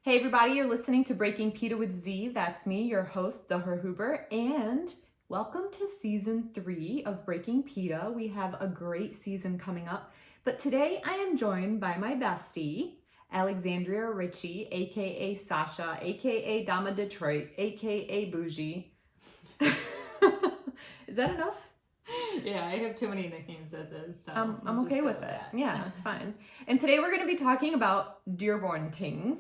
Hey everybody, you're listening to Breaking Pita with Zee. That's me, your host, Zahra Huber, and welcome to season 3 of Breaking Pita. We have a great season coming up, but today I am joined by my bestie, Alexandria Richey, aka Sasha, aka Dama Detroit, aka Bougie. Is that enough? Yeah, I have too many nicknames as is, so I'm okay with it. Yeah, that's fine. And today we're going to be talking about Dearborn things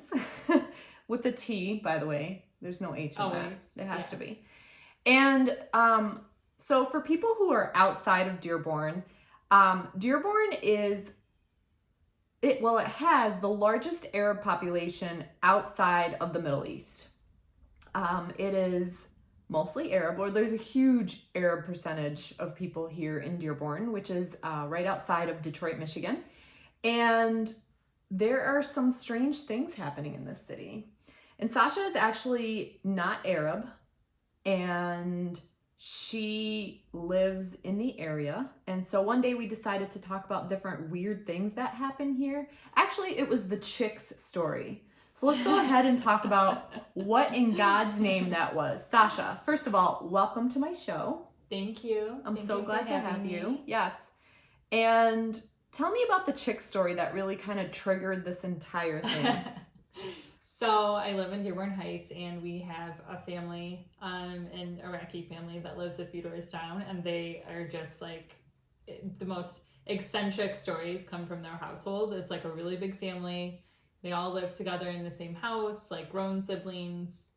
with the T, by the way. There's no H in Always. that. It has to be. And so for people who are outside of Dearborn, Dearborn is it has the largest Arab population outside of the Middle East. It is mostly Arab, or there's a huge Arab percentage of people here in Dearborn, which is right outside of Detroit, Michigan. And there are some strange things happening in this city. And Sasha is actually not Arab, and she lives in the area. And so one day we decided to talk about different weird things that happen here. Actually, it was the chick's story. So let's go ahead and talk about what in God's name that was. Sasha, first of all, welcome to my show. Thank you. I'm so glad to have you. Yes. And tell me about the chick story that really kind of triggered this entire thing. So I live in Dearborn Heights, and we have a family, an Iraqi family that lives a few doors down, and they are just like the most eccentric stories come from their household. It's like a really big family. They all live together in the same house, like grown siblings.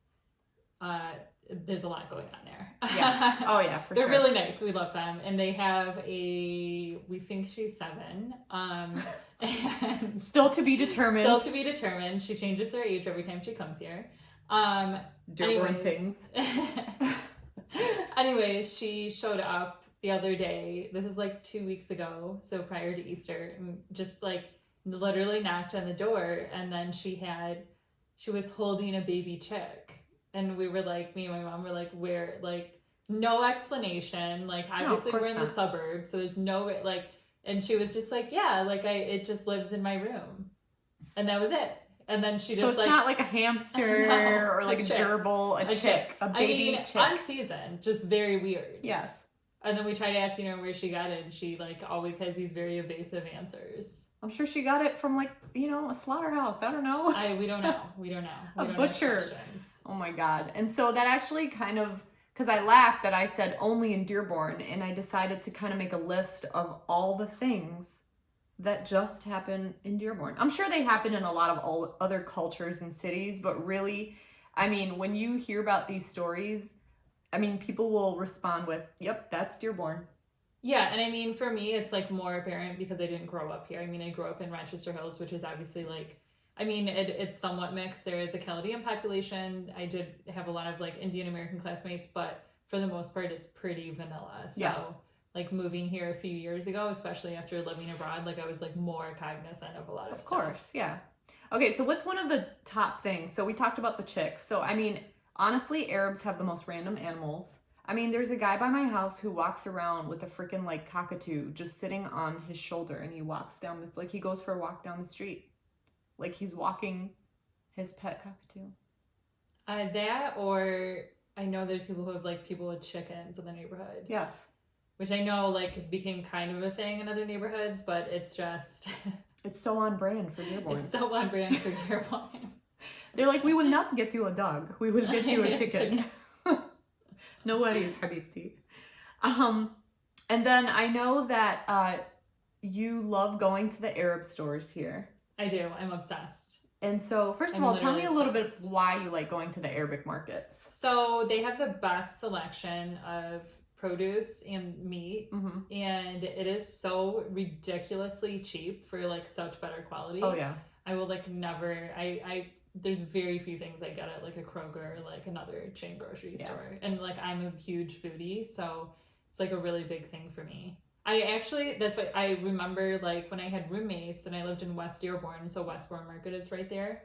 There's a lot going on there. Yeah. Oh, yeah, for They're sure. really nice. We love them. And they have we think she's 7. And Still to be determined. Still to be determined. She changes her age every time she comes here. Dearborn things. Anyways, she showed up the other day. This is like 2 weeks ago, so prior to Easter, and just like literally knocked on the door, and then she was holding a baby chick, and we were like, me and my mom were like, where, like, no explanation, like obviously we're in the suburbs, so there's no like, and she was just like, yeah, like it just lives in my room, and that was it. And then she just, so it's like, not like a hamster no, or like a gerbil, a chick, a baby chick. Unseasoned, just very weird. Yes. And then we tried asking her where she got it, and she like always has these very evasive answers. I'm sure she got it from like, a slaughterhouse. I don't know. We don't know. We don't know. A butcher. Oh my God. And so that actually kind of, because I laughed that I said only in Dearborn, and I decided to kind of make a list of all the things that just happen in Dearborn. I'm sure they happen in a lot of all other cultures and cities, but really, I mean, when you hear about these stories, I mean, people will respond with, yep, that's Dearborn. Yeah, and I mean, for me, it's like more apparent because I didn't grow up here. I mean, I grew up in Rochester Hills, which is obviously like, I mean, it's somewhat mixed. There is a Chaldean population. I did have a lot of like Indian American classmates, but for the most part, it's pretty vanilla. So, yeah. Like moving here a few years ago, especially after living abroad, like I was like more cognizant of a lot of stuff. Of course, yeah. Okay, so what's one of the top things? So we talked about the chicks. So, I mean, honestly, Arabs have the most random animals. I mean, there's a guy by my house who walks around with a freaking like cockatoo just sitting on his shoulder, and he walks down this, like he goes for a walk down the street. Like he's walking his pet cockatoo. That, or I know there's people who have like people with chickens in the neighborhood. Yes. Which I know like became kind of a thing in other neighborhoods, but it's just... It's so on brand for Dearborn. It's so on brand for Dearborn. They're like, we would not get you a dog. We would get you a chicken. No worries, Habibti. And then I know that you love going to the Arab stores here. I do. I'm obsessed. And so, first of all, tell me a little bit of why you like going to the Arabic markets. So they have the best selection of produce and meat, and it is so ridiculously cheap for like such better quality. Oh yeah. I will like never, there's very few things I get at like a Kroger or like another chain grocery store. And like I'm a huge foodie, so it's like a really big thing for me. That's what I remember, like when I had roommates and I lived in West Dearborn, so Westbourne Market is right there,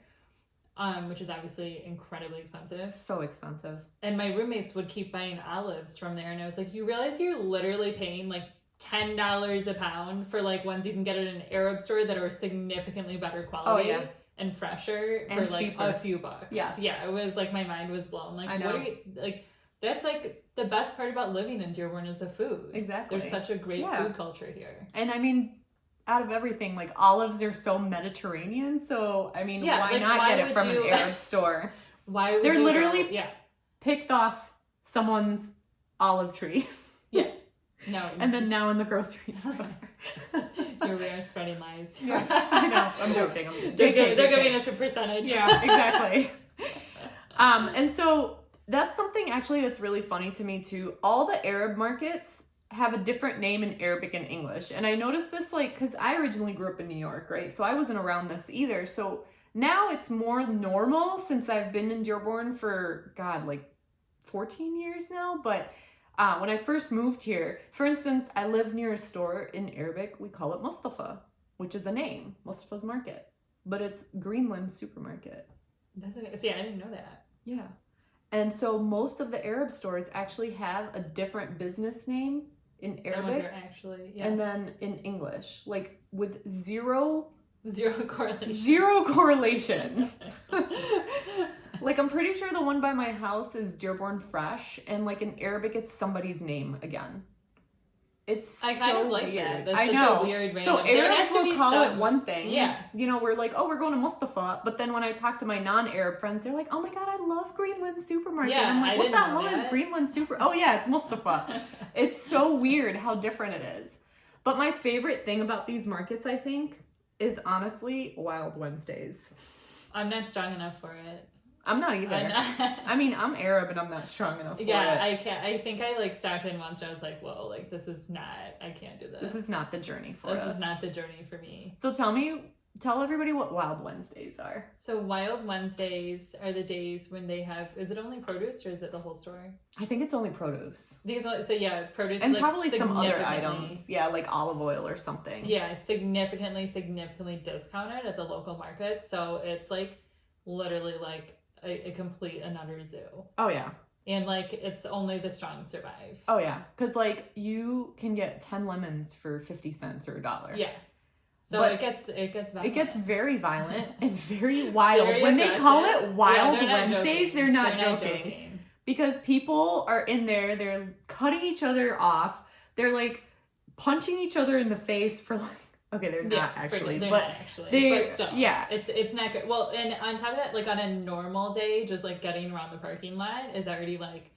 which is obviously incredibly expensive. So expensive. And my roommates would keep buying olives from there, and I was like, you realize you're literally paying like $10 a pound for like ones you can get at an Arab store that are significantly better quality. Oh yeah. and fresher And for like cheaper. a few bucks. Yes. Yeah, it was like my mind was blown. Like, I know. what are you like? That's like the best part about living in Dearborn is the food. Exactly. There's such a great food culture here. And I mean, out of everything, like olives are so Mediterranean. So I mean, Yeah, why like, not why get it would from you- an Arab store? Why would They're you literally go- yeah. picked off someone's olive tree. Yeah. No. And then now in the grocery store. Here we are spreading lies. Yes, I know. I'm joking. They're giving us a percentage. Yeah, exactly. And so that's something actually that's really funny to me too. All the Arab markets have a different name in Arabic and English. And I noticed this like, because I originally grew up in New York, right? So I wasn't around this either. So now it's more normal since I've been in Dearborn for, God, like 14 years now. But when I first moved here, for instance, I live near a store in Arabic. We call it Mustafa, which is a name, Mustafa's Market. But it's Greenland Supermarket. See, I didn't know that. Yeah. And so most of the Arab stores actually have a different business name in Arabic Actually, and then in English, like with zero correlation. correlation. Like I'm pretty sure the one by my house is Dearborn Fresh, and like in Arabic it's somebody's name again. It's I kind so of like weird. that. That's I such know. a weird random. So There has Arabs to will be call some- it one thing. Yeah. You know, we're like, oh, we're going to Mustafa. But then when I talk to my non-Arab friends, they're like, oh my God, I love Greenland Supermarket. Yeah, I'm like, I what the didn't hell know is that. Greenland Super? Oh yeah, it's Mustafa. It's so weird how different it is. But my favorite thing about these markets, I think, is honestly Wild Wednesdays. I'm not strong enough for it. I'm not either. I'm not- I mean, I'm Arab and I'm not strong enough for Yeah, it. I can't. I think I like stopped in once and I was like, whoa, like this is not, I can't do this. This is not the journey for us. This is not the journey for me. So tell everybody what Wild Wednesdays are. So Wild Wednesdays are the days when they have, is it only produce or is it the whole store? I think it's only produce. So yeah, produce. And like, probably some other significantly- items. Yeah, like olive oil or something. Yeah, significantly discounted at the local market. So it's like literally like a complete another zoo. Oh, yeah. And like it's only the strong survive. Oh, yeah. Because, like, you can get 10 lemons for 50 cents or $1. Yeah. So But it gets violent. It gets very violent and very wild. Very when they call aggressive. it Wild they're not Wednesdays, joking. they're not joking. Because people are in there, they're cutting each other off. They're, like, punching each other in the face for, like, okay, they're not actually, they're but not actually. they, But still, yeah. it's not good. Well, and on top of that, like on a normal day, just like getting around the parking lot is already like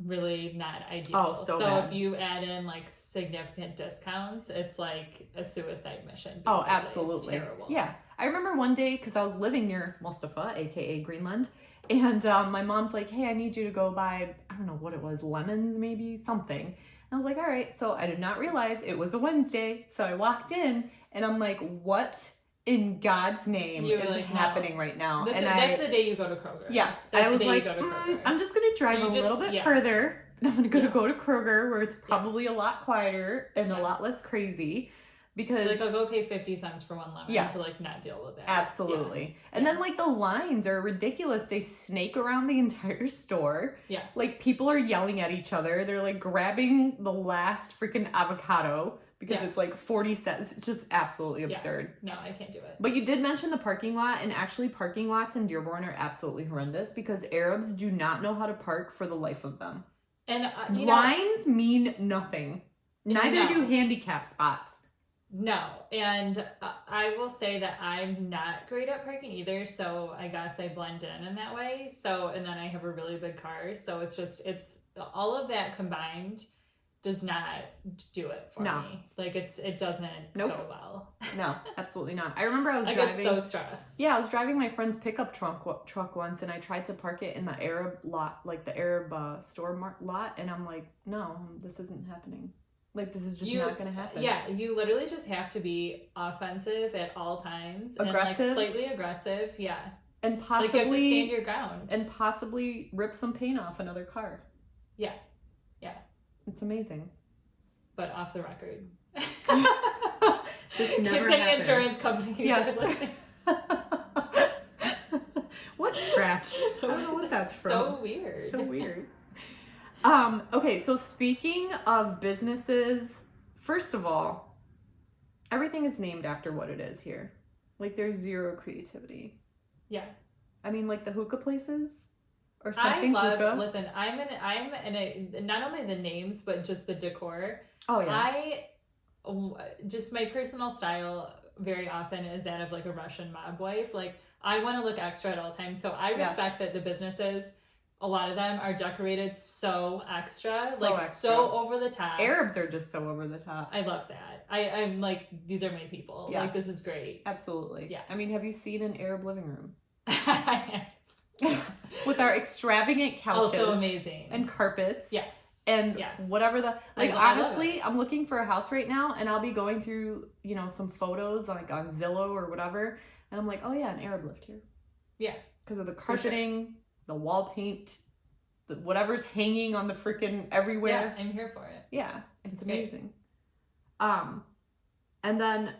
really not ideal. Oh, so bad. if you add in like significant discounts, it's like a suicide mission. Oh, basically. absolutely. It's terrible. Yeah. I remember one day, because I was living near Mustafa, aka Greenland, and my mom's like, hey, I need you to go buy, I don't know what it was, lemons maybe, something. And I was like, all right. So I did not realize it was a Wednesday. So I walked in and I'm like, what in God's name You were is like, no. happening right now? That's And the day you go to Kroger. yes, That's I was the day like, you go to Kroger. I'm just going to drive You a just- little bit yeah. further. And I'm going to Yeah. go to Kroger where it's probably a lot quieter and a lot less crazy. Because Like I'll go pay 50 cents for one lemon Yes. to like not deal with that. absolutely. And then like the lines are ridiculous. They snake around the entire store. Yeah. Like people are yelling at each other. They're like grabbing the last freaking avocado because Yeah. it's like 40 cents. It's just absolutely Yeah. absurd. No, I can't do it. But you did mention the parking lot, and actually parking lots in Dearborn are absolutely horrendous because Arabs do not know how to park for the life of them. And you know, Lines mean nothing. Neither No. do handicap spots. no, and I will say that I'm not great at parking either, so I guess I blend in that way. So, and then I have a really big car, so it's all of that combined does not do it for No. me. Like it doesn't Nope. go well. No, absolutely not. I remember I was I driving. get so stressed. Yeah, I was driving my friend's pickup truck once, and I tried to park it in the Arab lot, like the Arab store lot, and I'm like, no, this isn't happening. Like, this is just not going to happen. Yeah, you literally just have to be offensive at all times. Aggressive. And like slightly aggressive, yeah. And Like you have to stand possibly, your ground. and possibly rip some paint off another car. Yeah. Yeah. It's amazing. But off the record. This never If any happened. insurance companies Yes. are listening. What scratch? I don't know what that's from. So weird. So weird. Okay, so speaking of businesses, first of all, everything is named after what it is here. Like there's zero creativity. Yeah. I mean, like the hookah places or something. Listen, I'm in a, not only the names, but just the decor. Oh, yeah. Just my personal style very often is that of like a Russian mob wife. Like, I want to look extra at all times. So I respect that the businesses, a lot of them are decorated so extra, so over the top. Arabs are just so over the top. I love that. I'm like, these are my people. Yes. Like, this is great. Absolutely. Yeah. I mean, have you seen an Arab living room? With our extravagant couches. Also amazing. And carpets. Yes. And whatever the, like, honestly, I'm looking for a house right now, and I'll be going through, you know, some photos like on Zillow or whatever, and I'm like, oh yeah, an Arab lived here. Yeah. Because of the carpeting, the wall paint, whatever's hanging on the freaking everywhere. Yeah, I'm here for it. Yeah, it's amazing. And then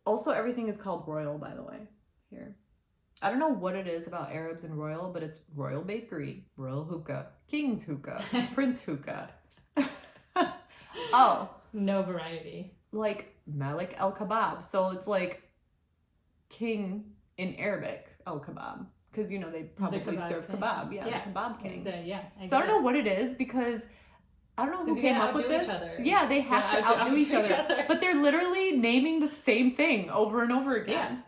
also everything is called Royal, by the way, here. I don't know what it is about Arabs and Royal, but it's Royal Bakery, Royal Hookah, King's Hookah, Prince Hookah. Oh. No variety. Like Malik El Kebab. So it's like king in Arabic, El Kebab. Because, you know, they probably serve kebab. Yeah, the kebab king. So I don't know what it is, because I don't know who came up with this. Yeah, they have to outdo each other. But they're literally naming the same thing over and over again. Yeah.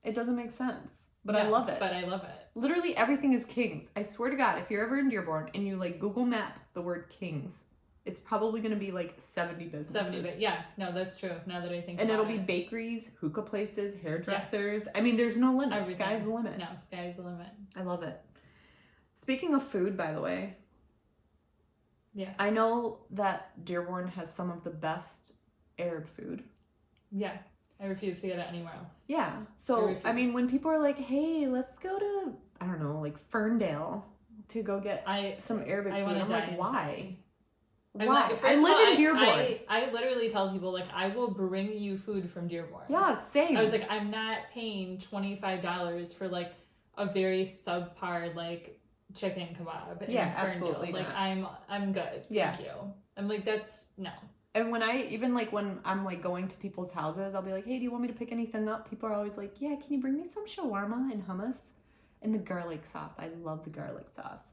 It doesn't make sense. But I love it. But I love it. Literally everything is Kings. I swear to God, if you're ever in Dearborn and you like Google map the word Kings, it's probably going to be like 70 businesses. Yeah, no, that's true. Now that I think and it'll be bakeries, hookah places, hairdressers. Yeah. I mean, there's no limit. Everything. Sky's the limit. No, sky's the limit. I love it. Speaking of food, by the way. Yes. I know that Dearborn has some of the best Arab food. Yeah. I refuse to get it anywhere else. Yeah. So, I mean, when people are like, hey, let's go to, I don't know, like Ferndale to go get some Arabic food. I'm like, why? Why? I live in Dearborn. I literally tell people, like, I will bring you food from Dearborn. Yeah, same. I was like, I'm not paying $25 for, like, a very subpar, like, chicken kebab in Ferndale. Absolutely like, not. I'm good. Thank you. I'm like, that's, no. And when I'm like going to people's houses, I'll be like, hey, do you want me to pick anything up? People are always like, yeah, can you bring me some shawarma and hummus and the garlic sauce? I love the garlic sauce.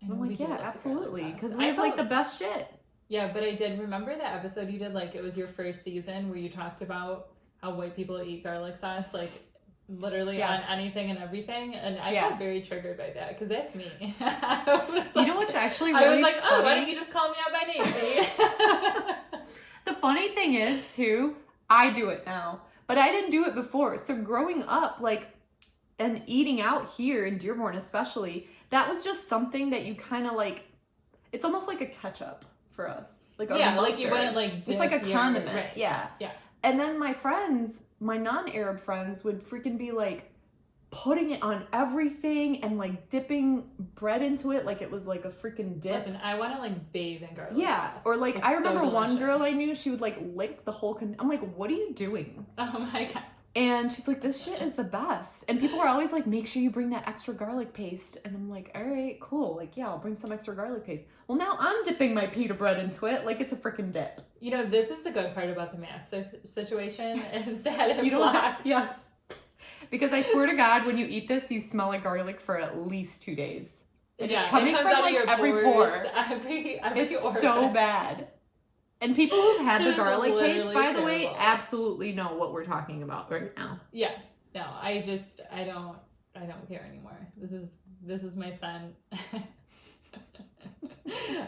And I'm like, yeah, absolutely. Because we have like the best shit. Yeah, but I did remember that episode you did, like, it was your first season where you talked about how white people eat garlic sauce, like, literally on anything and everything. And I felt very triggered by that, because that's me. I was like, you know what's actually really I was like, oh, funny? Why don't you just call me out by name, See? The funny thing is, too, I do it now. But I didn't do it before. So growing up, like, and eating out here in Dearborn especially, that was just something that you kind of, like, it's almost like a ketchup for us. Like like you wouldn't, like, it's like a condiment. Right. Yeah. And then my friends, my non-Arab friends, would freaking be, like, putting it on everything and, like, dipping bread into it like it was, like, a freaking dip. Listen, I want to, like, bathe in garlic sauce. Or, like, it's I remember so one girl I knew, she would, like, lick the whole... I'm like, what are you doing? Oh, my God. And she's like, this shit is the best. And people are always like, make sure you bring that extra garlic paste. And I'm like, all right, cool. Like, yeah, I'll bring some extra garlic paste. Well, now I'm dipping my pita bread into it like it's a freaking dip. You know, this is the good part about the mask situation is that it you don't blocks. Yes. Because I swear to God, when you eat this, you smell like garlic for at least 2 days. And it's coming from like every pore. Every it's so bad. And people who've had the garlic paste, by the way, absolutely know what we're talking about right now. Yeah. No, I don't care anymore. This is my son.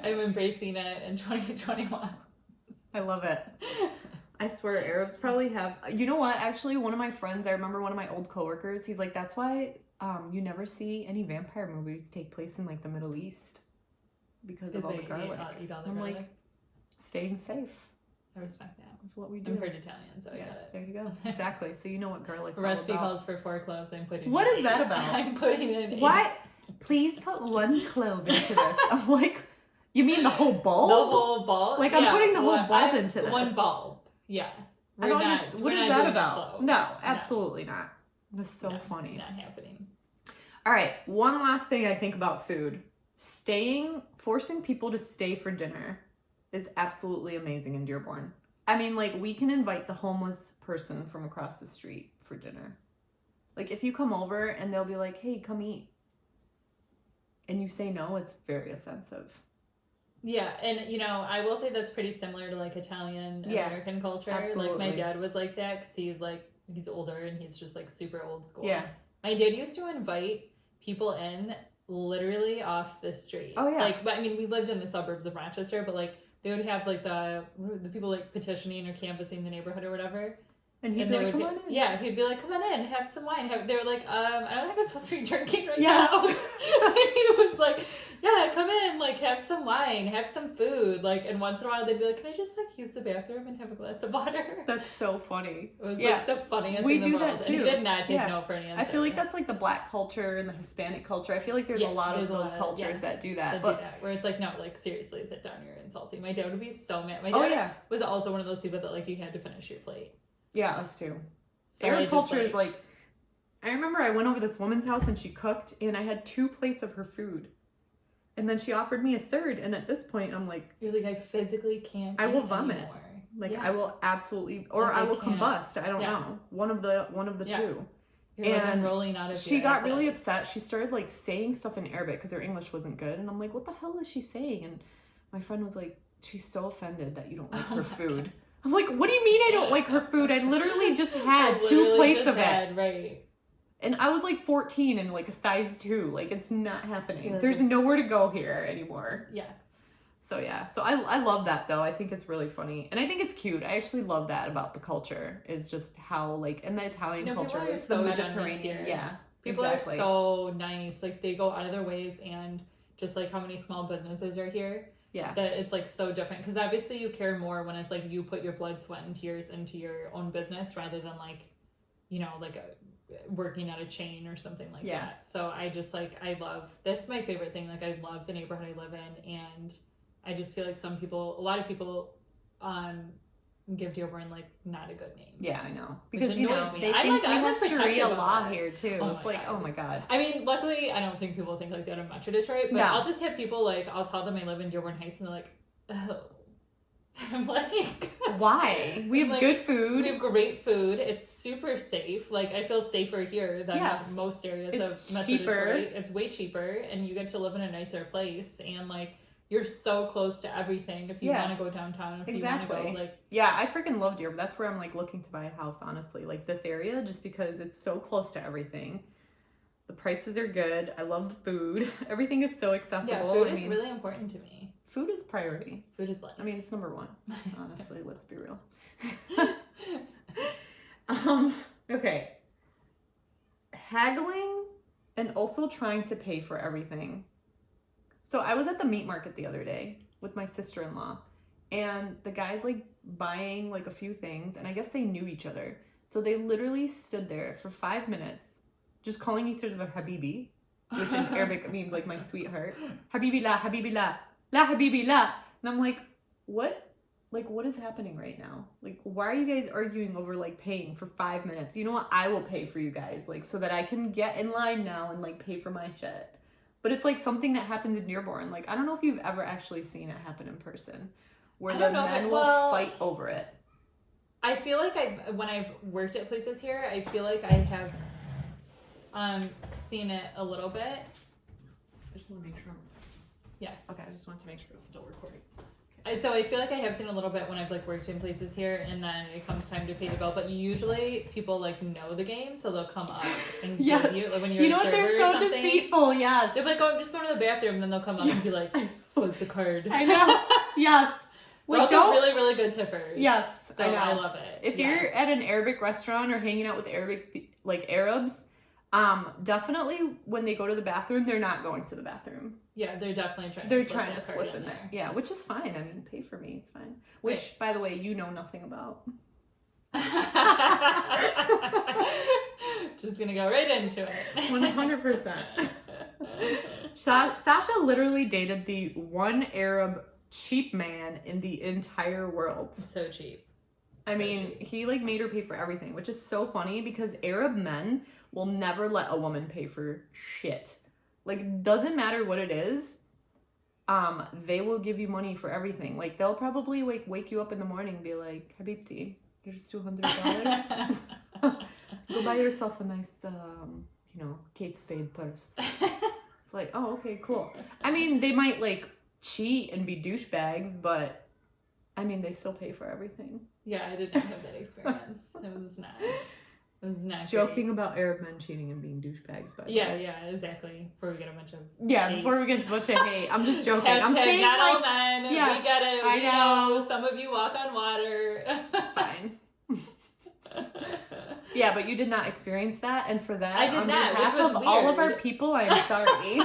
I'm embracing it in 2021. I love it. I swear, Arabs probably have... You know what? Actually, one of my friends, I remember one of my old coworkers, he's like, that's why you never see any vampire movies take place in, like, the Middle East. Because of all the garlic. Eat all the I'm garlic. like, staying safe. I respect that. That's what we do. I'm part Italian, so I got it. There you go. Exactly. So you know what garlic's all recipe about. calls for 4 cloves. I'm putting What is that about? I'm putting in 8. Why? Please put 1 clove into this. I'm like, you mean the whole bulb? The whole bulb? Like, I'm putting the whole bulb into this. 1 bulb. Yeah. I don't understand. What is that about? No, absolutely not. That's so funny. Not happening. All right. One last thing I think about food. Forcing people to stay for dinner is absolutely amazing in Dearborn. I mean, like, we can invite the homeless person from across the street for dinner. Like, if you come over and they'll be like, hey, come eat, and you say no, it's very offensive. Yeah, and you know, I will say that's pretty similar to like Italian Yeah, American culture. absolutely. Like my dad was like that because he's older and he's just like super old school. Yeah. My dad used to invite people in literally off the street. Oh, yeah. Like, but I mean, we lived in the suburbs of Rochester, but like they would have like the people like petitioning or canvassing the neighborhood or whatever. And he'd be like, come on in. Yeah, he'd be like, come on in, have some wine. They were like, I don't think I'm supposed to be drinking right Yes. now. He was like, yeah, come in, like, have some wine, have some food. Like, and once in a while they'd be like, can I just, like, use the bathroom and have a glass of water? That's so funny. It was, like, the funniest we in the do world. That And too. he did not take no for an answer. I feel like that's, like, the Black culture and the Hispanic culture. I feel like there's a lot of those cultures that do that. Where it's like, no, like, seriously, sit down, you're insulting. My dad would be so mad. My dad was also one of those people that, like, you had to finish your plate. Yeah, us too. So Arab culture is like, I remember I went over this woman's house and she cooked and I had 2 plates of her food. And then she offered me a third, and at this point I'm like, you're like, I physically can't I will vomit. Anymore. Like I will absolutely, or like, I will combust. I don't know. One of the two. You're like, I'm rolling out of she got really upset. She started like saying stuff in Arabic because her English wasn't good. And I'm like, what the hell is she saying? And my friend was like, she's so offended that you don't like her food. God. I'm like, what do you mean I don't like her food? I literally just had 2 plates of it. Right. And I was like 14 and like a size 2. Like, it's not happening. Like There's nowhere to go here anymore. Yeah. So yeah. So I love that though. I think it's really funny. And I think it's cute. I actually love that about the culture, is just how like, in the Italian culture, people are so the Mediterranean. Yeah. People are so nice. Like, they go out of their ways, and just like how many small businesses are here. Yeah. That it's like so different, because obviously you care more when it's like you put your blood, sweat, and tears into your own business rather than like, you know, like working at a chain or something like that. So I just like, that's my favorite thing. Like, I love the neighborhood I live in, and I just feel like a lot of people give Dearborn like not a good name. Yeah, I know. Because you know, they think we have Sharia law here too. It's like, oh my god. I mean, luckily, I don't think people think like that in Metro Detroit, but I'll just have people like, I'll tell them I live in Dearborn Heights, and they're like, oh. I'm like, why? We have good food. We have great food. It's super safe. Like, I feel safer here than most areas of Metro Detroit. It's way cheaper, and you get to live in a nicer place, and like, you're so close to everything if you want to go downtown, if you want to go like... Yeah, I freaking love Dearborn. That's where I'm like looking to buy a house, honestly. Like, this area, just because it's so close to everything. The prices are good. I love the food. Everything is so accessible. Yeah, food is really important to me. Food is priority. Food is life. I mean, it's number 1. Honestly, let's be real. Okay. Haggling and also trying to pay for everything. So I was at the meat market the other day with my sister-in-law, and the guy's like buying like a few things, and I guess they knew each other. So they literally stood there for 5 minutes just calling each other Habibi, which in Arabic means like my sweetheart. Habibi la, la habibi la. And I'm like, what? Like, what is happening right now? Like, why are you guys arguing over like paying for 5 minutes? You know what? I will pay for you guys, like, so that I can get in line now and like pay for my shit. But it's like something that happens in Dearborn. Like, I don't know if you've ever actually seen it happen in person, where the men will fight over it. I feel like when I've worked at places here, I feel like I have seen it a little bit. I just want to make sure. Yeah. Okay, I just wanted to make sure it was still recording. So I feel like I have seen a little bit when I've like worked in places here, and then it comes time to pay the bill. But usually people like know the game, so they'll come up and give you, like when you're a server or something. You know what? They're so deceitful. Yes. They're like, oh, I'm just going to the bathroom, and then they'll come up and be like, swipe the card. I know. Yes. They're also really, really good tippers. Yes. So I love it. If you're at an Arabic restaurant or hanging out with Arabs, definitely when they go to the bathroom, they're not going to the bathroom. Yeah, they're definitely trying to slip in there. Yeah, which is fine. I mean, pay for me, it's fine. Which, by the way, you know nothing about. Just gonna go right into it. 100%. Sasha literally dated the one Arab cheap man in the entire world. So cheap. I mean, he like made her pay for everything, which is so funny because Arab men will never let a woman pay for shit. Like, doesn't matter what it is, they will give you money for everything. Like, they'll probably like wake you up in the morning and be like, Habibti, here's $200. Go buy yourself a nice, Kate Spade purse. It's like, oh, okay, cool. I mean, they might, like, cheat and be douchebags, but, I mean, they still pay for everything. Yeah, I did not have that experience. It was not. It was not Joking great. about Arab men cheating and being douchebags, by the Yeah, way. yeah, exactly. Before we get a bunch of hate. Before we get to a bunch of hate. I'm just joking. Hashtag I'm saying, not like, all men. yes, We get it. I We know. Some of you walk on water. It's fine. Yeah, but you did not experience that, and for that, I did on not, which behalf was of all of our weird. people, I'm sorry.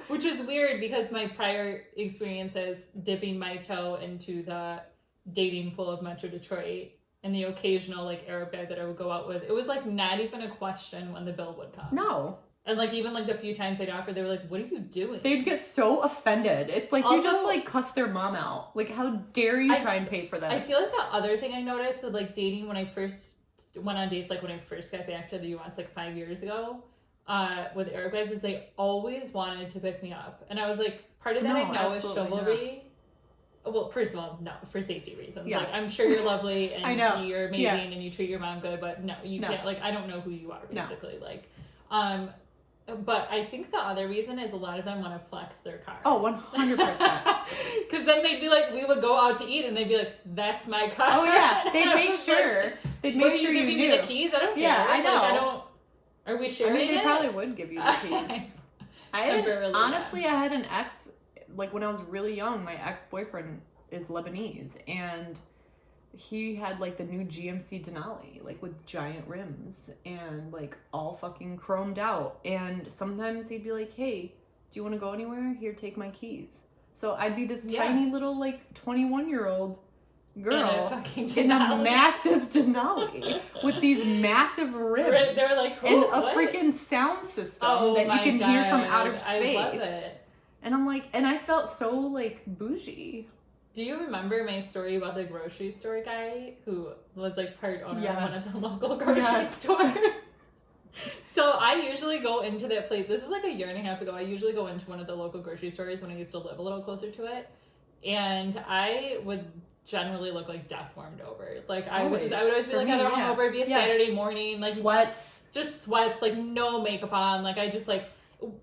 Which is weird because my prior experiences dipping my toe into the dating pool of Metro Detroit and the occasional like Arab guy that I would go out with, it was like not even a question when the bill would come. No. And like even like the few times they'd offer, they were like, "What are you doing?" They'd get so offended. It's like you Also, just like cuss their mom out. Like, how dare you try and pay for this? I feel like the other thing I noticed with like dating when I first went on dates, like when I first got back to the US like 5 years ago, with Arab guys, is they always wanted to pick me up. And I was like, part of that I know is chivalry. Well, first of all, no, for safety reasons. Yes. Like, I'm sure you're lovely and I know. you're amazing Yeah. and you treat your mom good, but no, you can't, like, I don't know who you are, basically. No. Like, but I think the other reason is a lot of them want to flex their cars. Oh, 100%. Because then they'd be like, we would go out to eat and they'd be like, that's my car. Oh, yeah. And They'd I make was sure. Like, They'd make sure you giving knew. me the keys? I don't care. Yeah, I know. Like, I don't. Are we I sharing mean, they it? probably would give you the keys. Honestly, I had an ex, like when I was really young, my ex-boyfriend is Lebanese, and he had like the new GMC Denali, like with giant rims and like all fucking chromed out. And sometimes he'd be like, "Hey, do you want to go anywhere? Here, take my keys." So I'd be this tiny little like 21-year-old girl in a massive Denali with these massive rims. They were like, and a what? freaking sound system that you can hear from outer space. I love it. And I'm like, and I felt so like bougie. Do you remember my story about the grocery store guy who was like part owner of one of the local grocery stores? So I usually go into that place. This is like a year and a half ago. I usually go into one of the local grocery stores when I used to live a little closer to it. And I would generally look like death warmed over. Like I would always be like either hungover, it'd be a Saturday morning, like sweats, like no makeup on. Like I just like,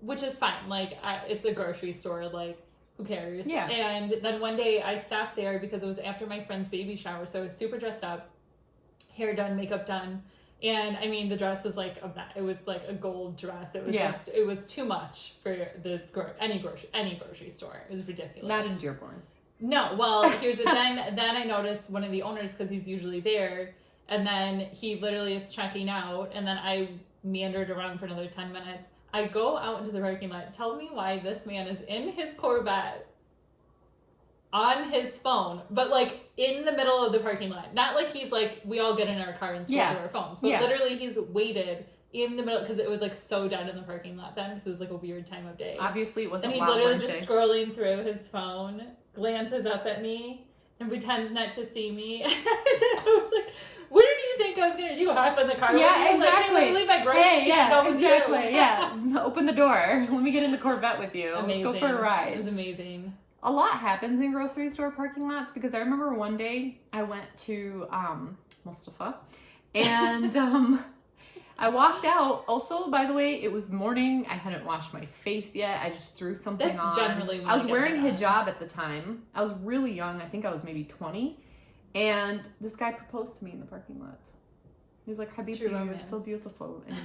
which is fine. Like it's a grocery store, like who cares? Yeah. And then one day I stopped there because it was after my friend's baby shower. So I was super dressed up, hair done, makeup done. And I mean, the dress was like, it was like a gold dress. It was just, it was too much for any grocery store. It was ridiculous. Not in Dearborn. No, well, here's it. Then I noticed one of the owners, because he's usually there, and then he literally is checking out, and then I meandered around for another 10 minutes. I go out into the parking lot. Tell me why this man is in his Corvette on his phone, but like in the middle of the parking lot. Not like he's like, we all get in our car and scroll through our phones, but literally he's waited in the middle because it was like so dead in the parking lot then because it was like a weird time of day. Obviously it wasn't. And he's literally just scrolling through his phone, glances up at me, and pretends not to see me. And I was like, what did you think I was going to do? Hop in the car? Yeah, exactly. Like, I can't leave my groceries and go with exactly. you. Yeah, open the door. Let me get in the Corvette with you. Amazing. Let's go for a ride. It was amazing. A lot happens in grocery store parking lots because I remember one day I went to Mustafa and I walked out. Also, by the way, it was morning. I hadn't washed my face yet. I just threw something on. That's generally when I was wearing hijab at the time. I was really young. I think I was maybe 20. And this guy proposed to me in the parking lot. He's like, Habibti, you're so beautiful. And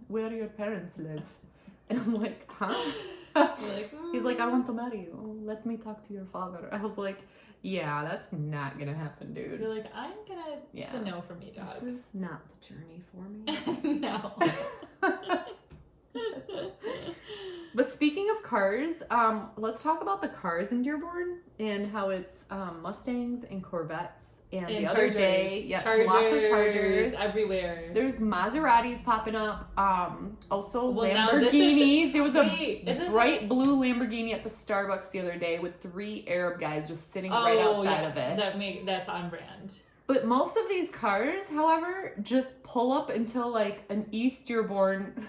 where do your parents live? And I'm like, huh? Like, He's like, I want to marry you. Oh, let me talk to your father. I was like, yeah, that's not gonna happen, dude. You're like, I'm gonna. It's a no for me, dog. This is not the journey for me. No. But speaking of cars, let's talk about the cars in Dearborn and how it's Mustangs and Corvettes. And the other day, lots of Chargers everywhere. There's Maseratis popping up. Also Well, Lamborghinis. There was a bright blue Lamborghini at the Starbucks the other day with 3 Arab guys just sitting right outside of it. That's on brand. But most of these cars, however, just pull up until like an East Dearborn,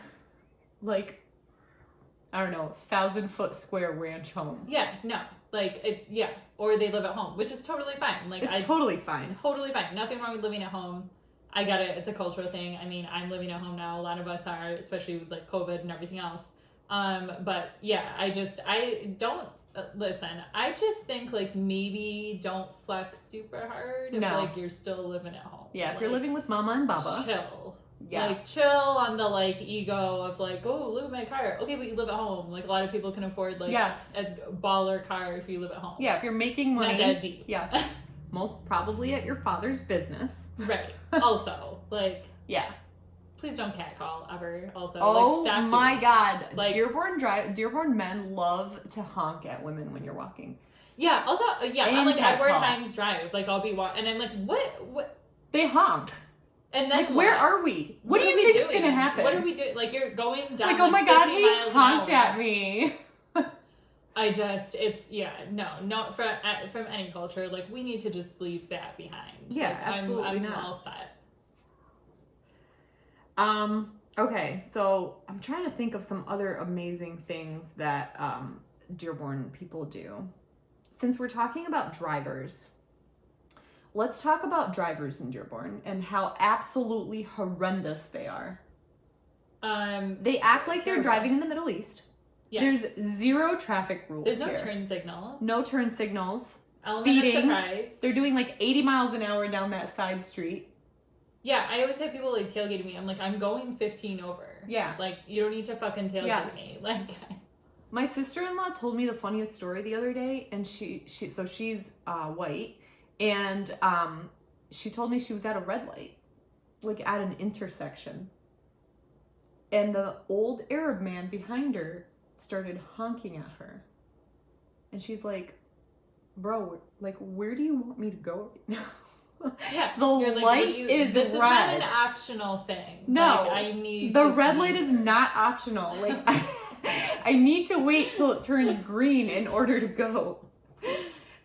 like, I don't know, 1,000-foot square ranch home. Yeah, no. Like, or they live at home, which is totally fine. Like, it's totally fine. Totally fine. Nothing wrong with living at home. I get it. It's a cultural thing. I mean, I'm living at home now. A lot of us are, especially with like COVID and everything else. But yeah, I don't listen. I just think like maybe don't flex super hard if like you're still living at home. Yeah, if like, you're living with mama and baba, chill. Yeah. Like chill on the like ego of like, oh, look at my car. Okay, but you live at home. Like a lot of people can afford like a baller car if you live at home. Yeah, if you're making money. It's not that deep. Yes. Most probably at your father's business. Right. Also, like, yeah. Please don't catcall ever. Also, oh like, stop my God, like Dearborn men love to honk at women when you're walking. Yeah. Also, yeah. I'm like Edward Hines Drive. Like I'll be walking, and I'm like, what? They honk. And then like, where are we? What do you think is gonna happen? What are we doing? Like you're going down. Like, oh my God, he honked at me. No, from any culture, like we need to just leave that behind. Yeah, like, absolutely I'm not. all set. Okay, so I'm trying to think of some other amazing things that Dearborn people do. Since we're talking about drivers, let's talk about drivers in Dearborn and how absolutely horrendous they are. They act like they're driving in the Middle East. Yeah. There's zero traffic rules. There's no turn signals. No turn signals. Element speeding. Of surprise. They're doing like 80 miles an hour down that side street. Yeah, I always have people like tailgating me. I'm like, I'm going 15 over. Yeah. Like, you don't need to fucking tailgate me. Like, my sister-in-law told me the funniest story the other day, and she's white, and she told me she was at a red light, like at an intersection, and the old Arab man behind her started honking at her, and she's like, bro, like, where do you want me to go right now? Yeah, the light is this red. Is not an optional thing. No, like, I need the red light is not optional. Like, I need to wait till it turns green in order to go.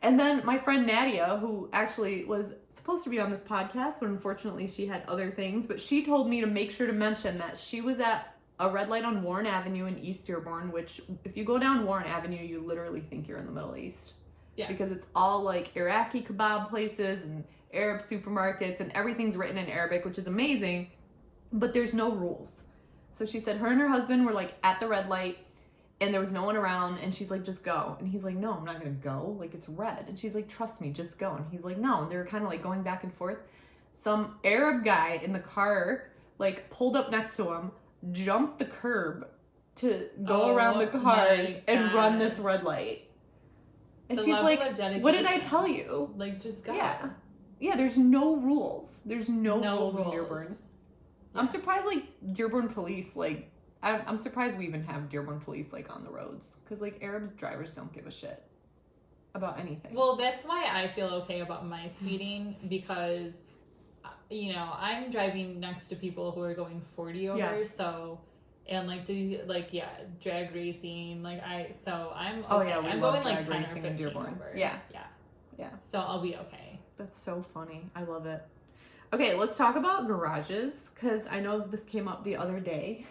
And then my friend Nadia, who actually was supposed to be on this podcast, but unfortunately she had other things, but she told me to make sure to mention that she was at a red light on Warren Avenue in East Dearborn, which if you go down Warren Avenue, you literally think you're in the Middle East. Yeah. Because it's all like Iraqi kebab places and Arab supermarkets, and everything's written in Arabic, which is amazing, but there's no rules. So she said her and her husband were like at the red light and there was no one around, and she's like, just go. And he's like, no, I'm not gonna go, like it's red. And she's like, trust me, just go. And he's like, no. And they were kind of like going back and forth. Some Arab guy in the car like pulled up next to him, jumped the curb to go around the cars and run this red light. And she's like, what did I tell you? Like, just go. Yeah, there's no rules. There's no rules in Dearborn. Yeah. I'm surprised, like, Dearborn police, like, I'm surprised we even have Dearborn police, like, on the roads. Because, like, Arabs drivers don't give a shit about anything. Well, that's why I feel okay about my speeding, because, you know, I'm driving next to people who are going 40 over, so... And like, drag racing, like I'm okay. Oh yeah, I'm going like 10 or 15 over. Yeah. So I'll be okay. That's so funny. I love it. Okay, let's talk about garages, because I know this came up the other day.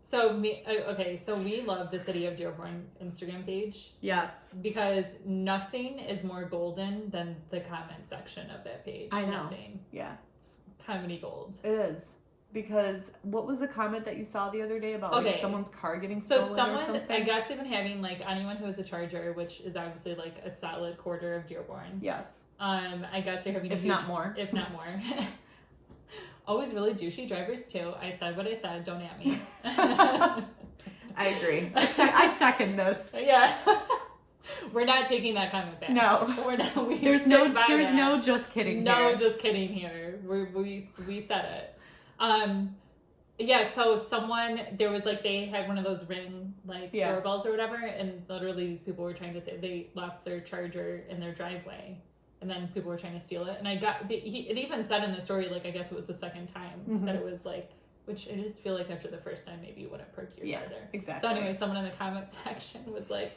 So we love the City of Dearborn Instagram page. Yes. Because nothing is more golden than the comment section of that page. I know. Nothing. Yeah. It's comedy gold. It is. Because what was the comment that you saw the other day about like someone's car getting stolen or something? I guess they've been having like anyone who has a Charger, which is obviously like a solid quarter of Dearborn. Yes. I guess they're having if not more. Always really douchey drivers too. I said what I said. Don't at me. I agree. I second this. Yeah. We're not taking that comment back. No. We're not. There's no just kidding. No, just kidding here. We said it. So there was like, they had one of those Ring doorbells or whatever, and literally these people were trying to say they left their Charger in their driveway, and then people were trying to steal it. And it even said in the story, like, I guess it was the second time that it was like, which I just feel like after the first time maybe you wouldn't perk your car there. Exactly. So anyway, someone in the comment section was like,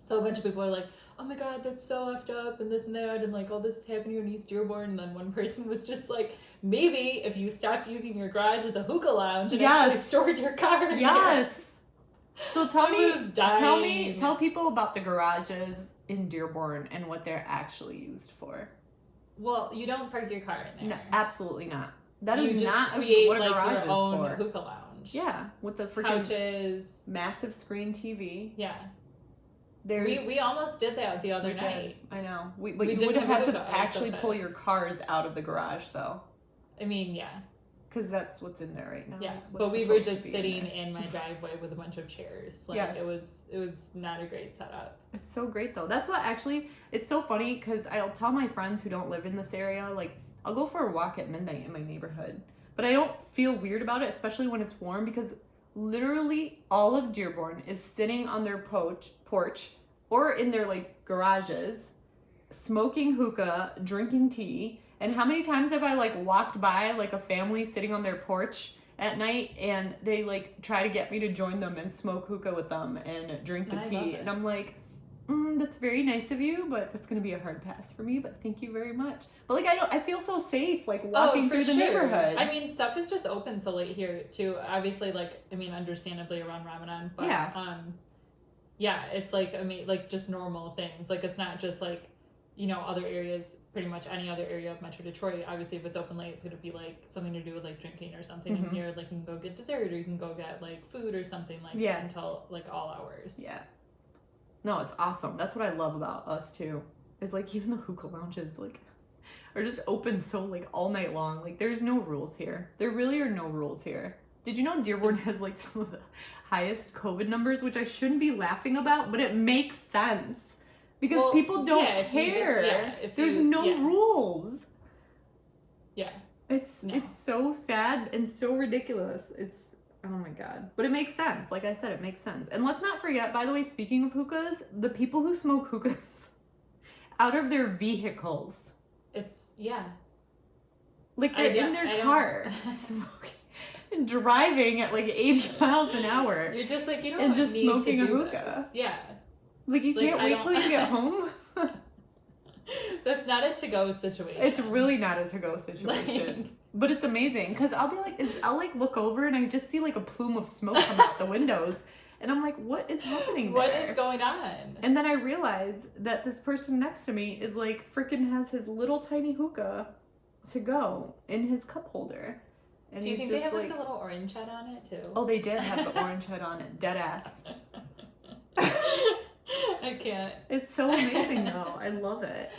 so a bunch of people are like, oh my God, that's so effed up and this and that, and like all this is happening in East Dearborn. And then one person was just like, maybe if you stopped using your garage as a hookah lounge and actually stored your car in there. So tell people about the garages in Dearborn and what they're actually used for. Well, you don't park your car in No, there. absolutely not. That You is just not create what a like garage your is own for. hookah lounge. Yeah, with the freaking Couches. massive screen TV. Yeah. There's We almost did that the other we night. did. I know. But We you would didn't have have had a to hookah, I was so actually pull your pissed. cars out of the garage though, I mean, yeah. because that's what's in there right now. Yeah, is what's but we were supposed to just be sitting there. in my driveway with a bunch of chairs. Like Yes. it was not a great setup. It's so great though. That's what actually, it's so funny because I'll tell my friends who don't live in this area, like, I'll go for a walk at midnight in my neighborhood. But I don't feel weird about it, especially when it's warm, because literally all of Dearborn is sitting on their porch or in their like garages, smoking hookah, drinking tea. And how many times have I like walked by like a family sitting on their porch at night and they like try to get me to join them and smoke hookah with them and drink the I love tea. it. And I'm like, that's very nice of you, but that's gonna be a hard pass for me. But thank you very much. But like I feel so safe like walking for through the sure. neighborhood. I mean, stuff is just open so late here too. Obviously, like I mean, understandably around Ramadan, but Yeah. yeah, it's like I mean, like just normal things. Like it's not just like other areas. Pretty much any other area of Metro Detroit. Obviously, if it's open late, it's gonna be like something to do with like drinking or something. Mhm. And here, like you can go get dessert or you can go get like food or something like Yeah. until like all hours. Yeah. No, it's awesome. That's what I love about us too. Is like even the hookah lounges like are just open so like all night long. Like there's no rules here. There really are no rules here. Did you know Dearborn has like some of the highest COVID numbers, which I shouldn't be laughing about, but it makes sense. Because Well, people don't yeah, if you just- care. yeah, if There's you- no yeah. rules. Yeah. It's No. it's so sad and so ridiculous. It's oh my god. But it makes sense. Like I said, it makes sense. And let's not forget, by the way, speaking of hookahs, the people who smoke hookahs out of their vehicles. It's yeah. Like they're in their car smoking and driving at like 80 miles an hour. You're just like And just need smoking to a do hookah. this. Yeah. Like you Like, can't I wait don't- till you get home. That's not a to-go situation. It's really not a to-go situation. Like- But it's amazing because I'll be like, I'll like look over and I just see like a plume of smoke come out the windows. And I'm like, what is happening there? What is going on? And then I realize that this person next to me is like freaking has his little tiny hookah to go in his cup holder. And Do you he's think they just have like a little orange head on it too? Oh, they did have the orange head on it. Dead ass. I can't. It's so amazing though. I love it.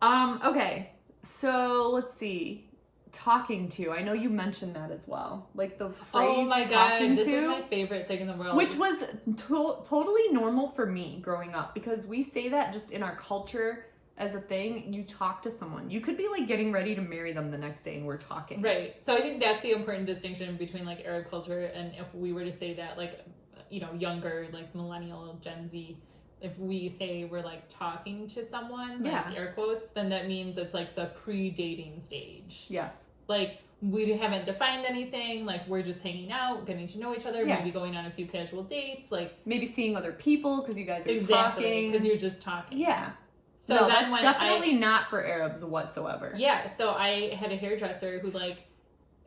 Okay. So let's see. Talking to. I know you mentioned that as well. Like the phrase Oh my talking god, this to. is my favorite thing in the world. Which was totally normal for me growing up because we say that just in our culture as a thing. You talk to someone. You could be like getting ready to marry them the next day and we're talking. Right. So I think that's the important distinction between like Arab culture and if we were to say that like, younger, like millennial, Gen Z, if we say we're like talking to someone, like Yeah. air quotes, then that means it's like the pre-dating stage. Yes. Like we haven't defined anything, like we're just hanging out, getting to know each other, Yeah. maybe going on a few casual dates, like Maybe seeing other people because you guys are exactly talking. because you're just talking. Yeah. So no, then that's when definitely not for Arabs whatsoever. Yeah, so I had a hairdresser who like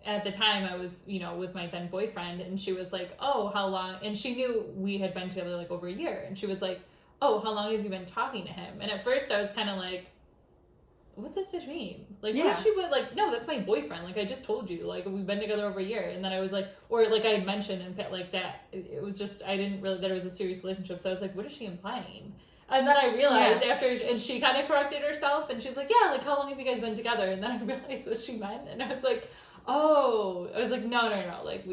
at the time I was, with my then boyfriend and she was like, "Oh, how long?" And she knew we had been together like over a year and she was like, "Oh, how long have you been talking to him?" And at first I was kind of like, what's this bitch mean? Like, Yeah. what if she would, like, no, that's my boyfriend. Like, I just told you. Like, we've been together over a year. And then I was like, or like I had mentioned and like that. It was just, I didn't really, that it was a serious relationship. So I was like, what is she implying? And then I realized after, and she kind of corrected herself and she's like, yeah, like, how long have you guys been together? And then I realized what she meant. And I was like, oh, I was like, no, like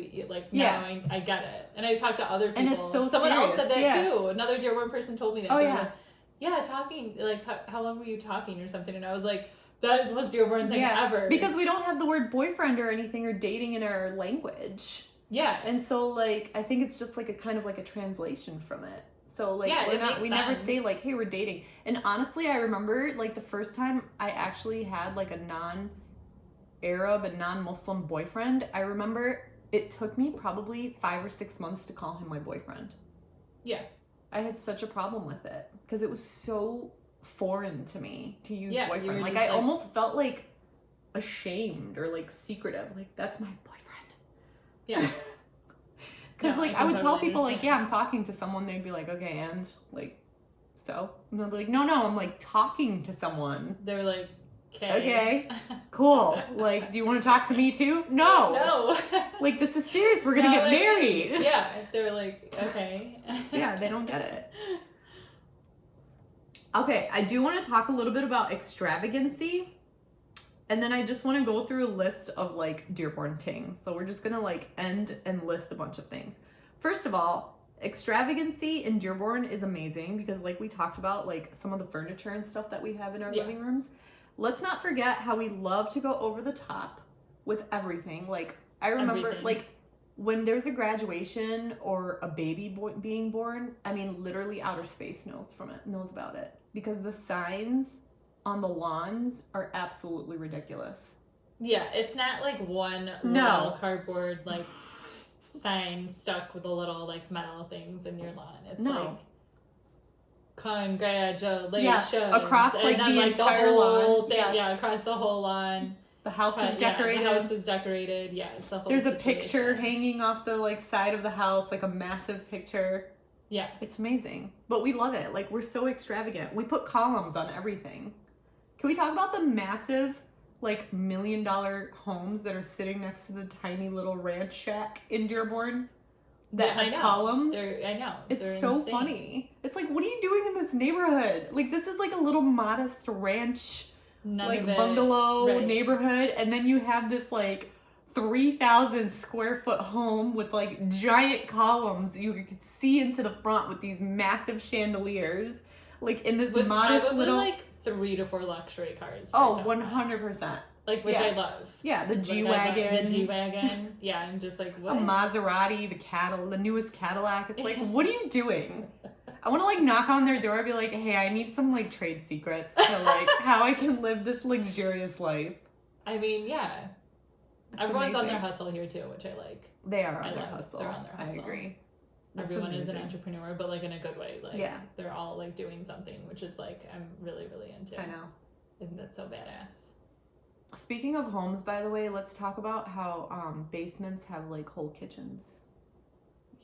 Yeah. now I get it. And I talked to other people. And it's so Someone else said that serious, too. Another Dearborn person told me that. Oh, They were yeah. like, yeah, talking, like, how long were you talking or something? And I was like, that is the most Dearborn thing ever. Because we don't have the word boyfriend or anything or dating in our language. Yeah. And so, like, I think it's just like a kind of like a translation from it. So, like, Yeah, it makes we never sense. say, like, hey, we're dating. And honestly, I remember, like, the first time I actually had, like, a non-Arab and non-Muslim boyfriend, I remember it took me probably 5 or 6 months to call him my boyfriend. Yeah. I had such a problem with it because it was so foreign to me to use Yeah, you boyfriend. were Like, just, I like- almost felt, like, ashamed or, like, secretive. Like, that's my boyfriend. Yeah. Because, No, like, I I can would tell totally people, like, understand. yeah, I'm talking to someone. They'd be like, okay, and, like, so? And I'd be like, no, I'm, like, talking to someone. They were like, Okay. Cool. Like, do you want to talk to me too? No. No. Like, this is serious. We're going to get married. Yeah. They're like, okay. Yeah, they don't get it. Okay, I do want to talk a little bit about extravagancy. And then I just want to go through a list of like Dearborn things. So we're just going to like end and list a bunch of things. First of all, extravagancy in Dearborn is amazing because like we talked about like some of the furniture and stuff that we have in our living rooms. Let's not forget how we love to go over the top with everything. Like I remember like when there's a graduation or a baby being born, I mean literally outer space knows about it because the signs on the lawns are absolutely ridiculous. Yeah, it's not like one little cardboard like sign stuck with a little like metal things in your lawn. It's like congratulations. Yes, across like the entire lawn. Thing. Yes. Yeah, across the whole lawn. The house is decorated. The house is decorated. Yeah, it's a whole There's a picture hanging off the like side of the house, like a massive picture. Yeah. It's amazing. But we love it. Like we're so extravagant. We put columns on everything. Can we talk about the massive like $1 million homes that are sitting next to the tiny little ranch shack in Dearborn? That have columns. I know. It's so insane. Funny. It's like, what are you doing in this neighborhood? Like, this is like a little modest ranch, bungalow neighborhood. And then you have this like 3,000 square foot home with like giant columns. You could see into the front with these massive chandeliers. Like in this with modest little. Like 3 to 4 luxury cars. Oh, 100%. Like, which I love. Yeah, the G-Wagon. The G-Wagon. Yeah, I'm just like, what? A Maserati, the newest Cadillac. It's like, what are you doing? I want to, like, knock on their door and be like, hey, I need some, like, trade secrets to, like, how I can live this luxurious life. I mean, yeah. Everyone's on their hustle here, too, which I like. They are on their hustle. They're on their hustle. I agree. Everyone is an entrepreneur, but, like, in a good way. Like, they're all, like, doing something, which is, like, I'm really, really into. I know. And that's so badass. Speaking of homes, by the way, let's talk about how basements have like whole kitchens.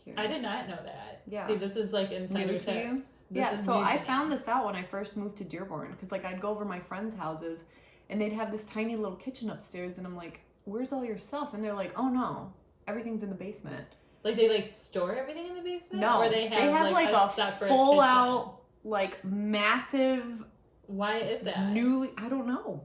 Here. I did not know that. Yeah. See, this is like insider tips. So I found this out when I first moved to Dearborn because like I'd go over my friends' houses and they'd have this tiny little kitchen upstairs and I'm like, where's all your stuff? And they're like, oh no, everything's in the basement. Like they like store everything in the basement? No, or they have like a separate full kitchen? Out like massive. Why is that? I don't know.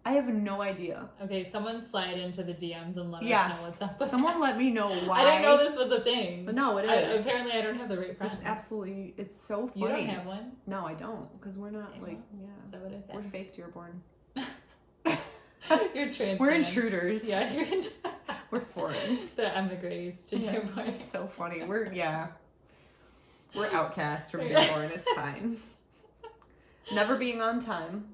I have no idea. Okay, someone slide into the DMs and let us know what's up with someone let me know why. I didn't know this was a thing. No, it is. Apparently I don't have the right friends. It's so funny. You don't have one? No, I don't, because we're not So what is that? We're fake Dearborn. You're trans. We're intruders. Yeah, we're foreign. The emigres to Dearborn. It's so funny. We're outcasts from Dearborn. It's fine. Never being on time.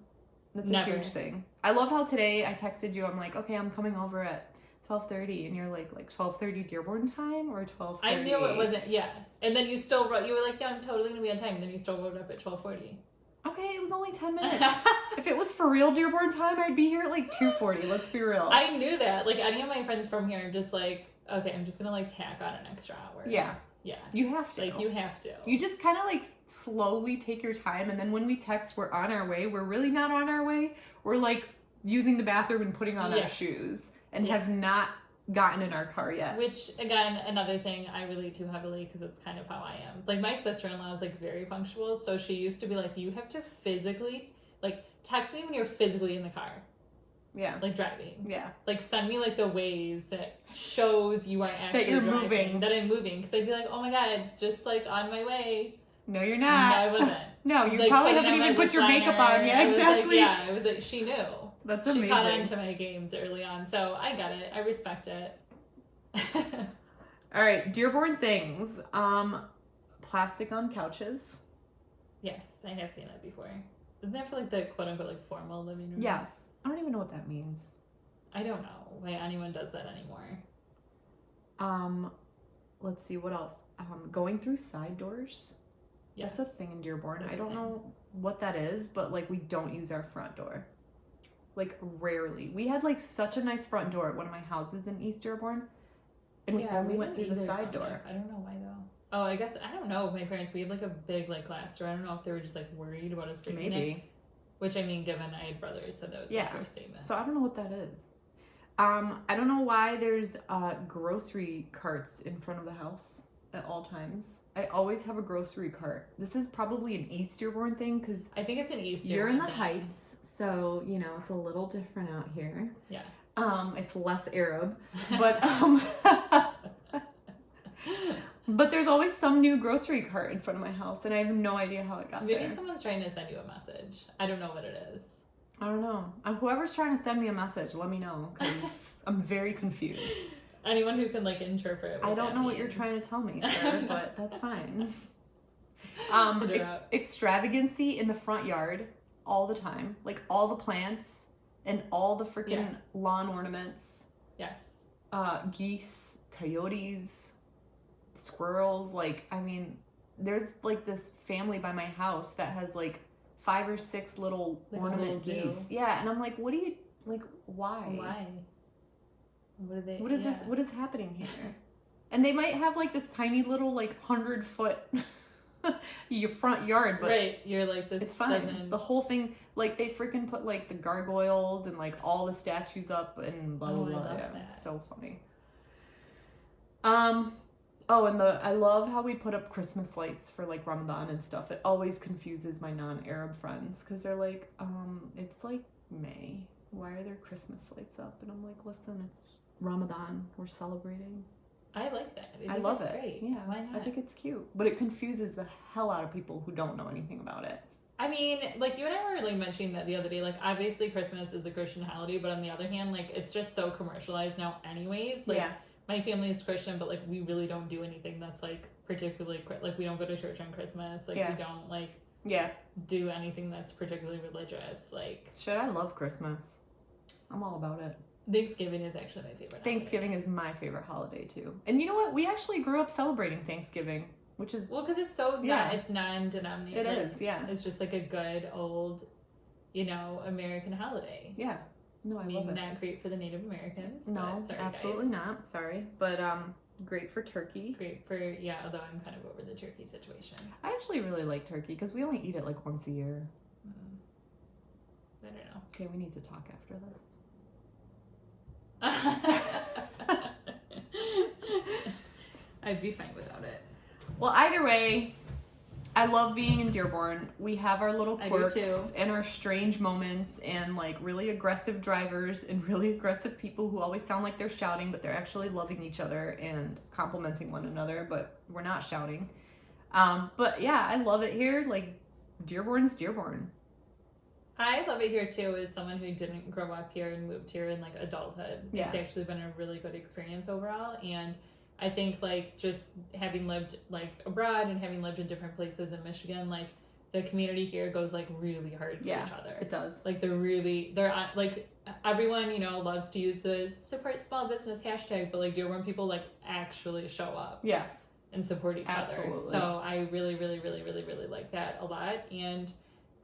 That's a huge thing. I love how today I texted you. I'm like, okay, I'm coming over at 12:30, and you're like 12:30 Dearborn time or 12:30. I knew it wasn't. Yeah, and then you still wrote. You were like, no, I'm totally gonna be on time. And then you still wrote up at 12:40. Okay, it was only 10 minutes. If it was for real Dearborn time, I'd be here at like 2:40. Let's be real. I knew that. Like any of my friends from here, I'm just like, okay, I'm just gonna like tack on an extra hour. Yeah. Yeah. You have to. Like, you have to. You just kind of, like, slowly take your time, and then when we text, we're on our way. We're really not on our way. We're, like, using the bathroom and putting on our shoes and have not gotten in our car yet. Which, again, another thing I relate to heavily because it's kind of how I am. Like, my sister-in-law is, like, very punctual, so she used to be like, you have to physically, like, text me when you're physically in the car. Yeah. Like driving. Yeah. Like send me like the Waze that shows you are actually that you're driving, moving. That I'm moving. Because I'd be like, oh my God, just like on my way. No, you're not. No, I wasn't. No, you like, probably haven't even put your makeup on. Yeah, exactly. I was like, she knew. That's amazing. She caught on to my games early on. So I get it. I respect it. All right, Dearborn things. Plastic on couches. Yes, I have seen that before. Isn't that for like the quote unquote like formal living room? Yes. I don't even know what that means. I don't know why anyone does that anymore. Let's see, what else? Going through side doors. Yeah. That's a thing in Dearborn. I don't know what that is, but like we don't use our front door. Like rarely. We had like such a nice front door at one of my houses in East Dearborn. And we only went through the side door. I don't know why though. Oh, I guess, I don't know. My parents, we had like a big like glass door. I don't know if they were just like worried about us breaking it. Which, I mean, given I had brothers, so that was Yeah. the first statement. So I don't know what that is. I don't know why there's grocery carts in front of the house at all times. I always have a grocery cart. This is probably an East Dearborn thing because I think it's an East you're in the thing. Heights, so you know it's a little different out here. Yeah. It's less Arab, but but there's always some new grocery cart in front of my house, and I have no idea how it got there. Maybe someone's trying to send you a message. I don't know what it is. I don't know. Whoever's trying to send me a message, let me know, because I'm very confused. Anyone who can, like, interpret what I don't that know what means. you're trying to tell me, sir, but that's fine. Extravagancy in the front yard all the time. Like, all the plants and all the freaking lawn ornaments. Yes. Geese, coyotes, squirrels. Like, I mean, there's, like, this family by my house that has, like, 5 or 6 little Like ornament a little geese. zoo. Yeah, and I'm like, what do you, like, why? Why? What are they? What is this? What is happening here? And they might have like this tiny little like 100-foot your front yard, but right, you're like this. it's fine. Doesn't... The whole thing, like they freaking put like the gargoyles and like all the statues up and blah blah blah. I love Yeah, that. it's so funny. Oh, and I love how we put up Christmas lights for like Ramadan and stuff. It always confuses my non-Arab friends because they're like, it's like May. Why are there Christmas lights up? And I'm like, listen, it's Ramadan. We're celebrating. I like that. I love it. Great. Yeah, Why not? I think it's cute, but it confuses the hell out of people who don't know anything about it. I mean, like, you and I were, like, mentioning that the other day, like, obviously Christmas is a Christian holiday, but on the other hand, like, it's just so commercialized now anyways. Like, yeah. My family is Christian, but, like, we really don't do anything that's, like, particularly, like, we don't go to church on Christmas. Like, we don't, like, do anything that's particularly religious. Like, shit, I love Christmas. I'm all about it. Thanksgiving is actually my favorite Thanksgiving is my favorite holiday, too. And you know what? We actually grew up celebrating Thanksgiving, which is... Well, because it's so... Yeah, it's non-denominational. It is, yeah. It's just, like, a good old, you know, American holiday. Yeah. No, I love it. Not great for the Native Americans. No, but sorry, absolutely guys. not. Sorry. But great for turkey. Great for, although I'm kind of over the turkey situation. I actually really like turkey because we only eat it like once a year. I don't know. Okay, we need to talk after this. I'd be fine without it. Well, either way, I love being in Dearborn. We have our little quirks and our strange moments and like really aggressive drivers and really aggressive people who always sound like they're shouting, but they're actually loving each other and complimenting one another, but we're not shouting. But yeah, I love it here. Like, Dearborn's Dearborn. I love it here too, as someone who didn't grow up here and moved here in like adulthood. Yeah. It's actually been a really good experience overall, and I think like just having lived like abroad and having lived in different places in Michigan, like the community here goes like really hard to each other. It does. Like they're like everyone, you know, loves to use the support small business hashtag, but like Dearborn people like actually show up. Yes. And support each other. So I really, really, really, really, really like that a lot. And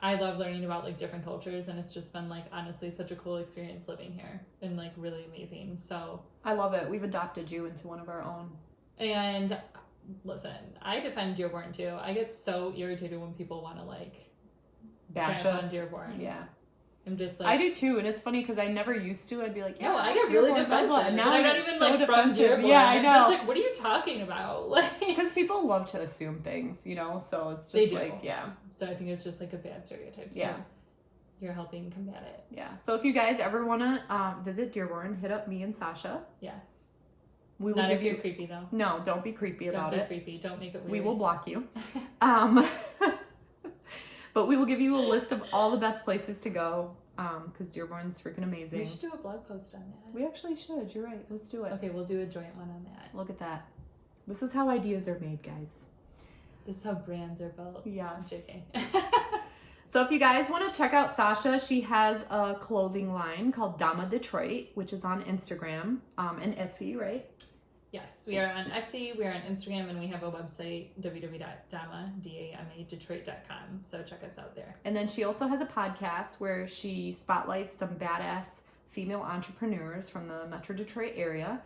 I love learning about like different cultures, and it's just been like honestly such a cool experience living here and like really amazing. So I love it. We've adopted you into one of our own. And listen, I defend Dearborn too. I get so irritated when people want to like bash crap us on Dearborn. Yeah. I'm just like, I do too, and it's funny because I never used to. I'd be like, no, I get really defensive. And now I'm I not get even so like defensive. from Dearborn. Yeah, I I'm know. just like, what are you talking about? Like, because people love to assume things, you know. So it's just They do. like, yeah. So I think it's just like a bad stereotype. So Yeah. You're helping combat it. Yeah. So if you guys ever want to visit Dearborn, hit up me and Sasha. Yeah. We will Not give if you. you're creepy though. No, don't be creepy about Don't it. be creepy. Don't make it weird. We will block you. But we will give you a list of all the best places to go. Because Dearborn's freaking amazing. We should do a blog post on that. We actually should. You're right. Let's do it. Okay, we'll do a joint one on that. Look at that. This is how ideas are made, guys. This is how brands are built. Yes. JK. So if you guys want to check out Sasha, she has a clothing line called Dama Detroit, which is on Instagram and Etsy, right? Yes, we are on Etsy, we are on Instagram, and we have a website, www.dama.detroit.com. So check us out there. And then she also has a podcast where she spotlights some badass female entrepreneurs from the Metro Detroit area.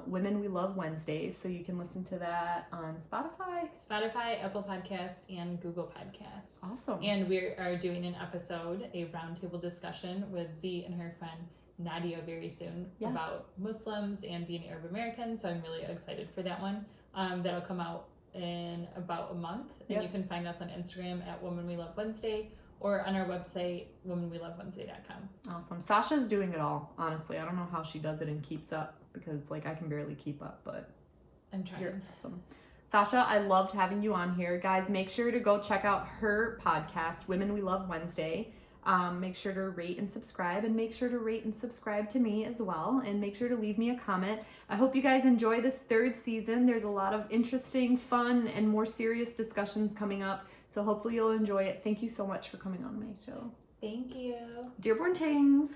Women We Love Wednesdays. So you can listen to that on Spotify, Apple Podcasts, and Google Podcasts. Awesome. And we are doing an episode, a roundtable discussion with Zee and her friend Nadia very soon about Muslims and being Arab American. So I'm really excited for that one. That'll come out in about a month. And you can find us on Instagram at Women We Love Wednesday or on our website, womenwelovewednesday.com. Awesome. Sasha's doing it all, honestly. I don't know how she does it and keeps up because, like, I can barely keep up, but I'm trying. You're awesome. Sasha, I loved having you on here. Guys, make sure to go check out her podcast, Women We Love Wednesday. Make sure to rate and subscribe, and make sure to rate and subscribe to me as well, and make sure to leave me a comment. I hope you guys enjoy this third season. There's a lot of interesting, fun, and more serious discussions coming up, so hopefully you'll enjoy it. Thank you so much for coming on my show. Thank you. Dearborn Tings.